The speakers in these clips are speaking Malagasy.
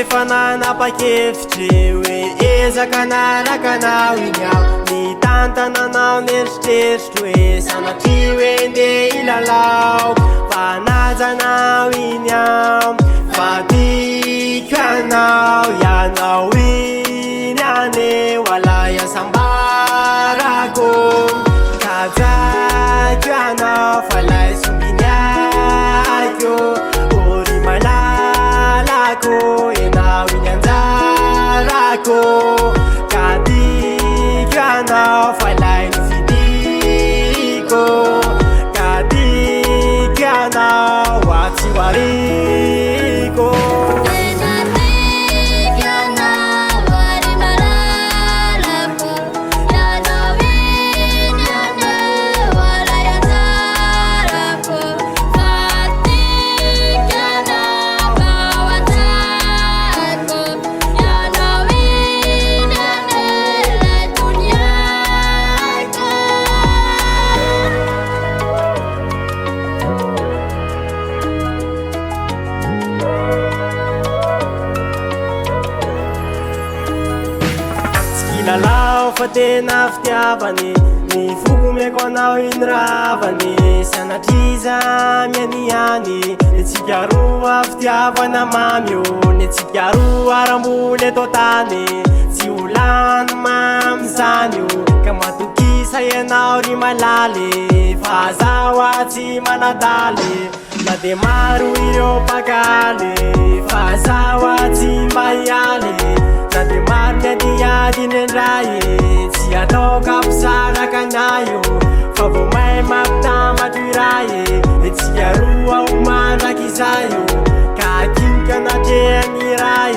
fananapakevitry hoe ezakanarakanao igny ao ny tantananao neritreritry hoe sanatry hoe ndeha ilalao fanajanao iny ao fa tiako anao ianao iny aneo alay asambarako kajako anao fa lay sombiny aiko ory malalako enao iny anjarako kadiko anao fa lay nifidiko kadiko anao atsy wariko lalao fa tena fitiavany ny fokomeko anao iny ravany sanatriza mianiany netsika roa fitiavana mamy io netsika roa aramboly eto tany tsy ho lany mamy zany io ka matokisa ianao ry malaly fa zaho atsy manadaly na de maro ireo pakaly fa zaho atsy mba hialy na de maro ny adiady nendray tsy atao kapisaraka anayo fa vo may mampitamatry iray tsika roa ho mandraky izayo ka kinika natreany iray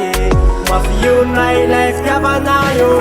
mafionona ilay fitiavanayo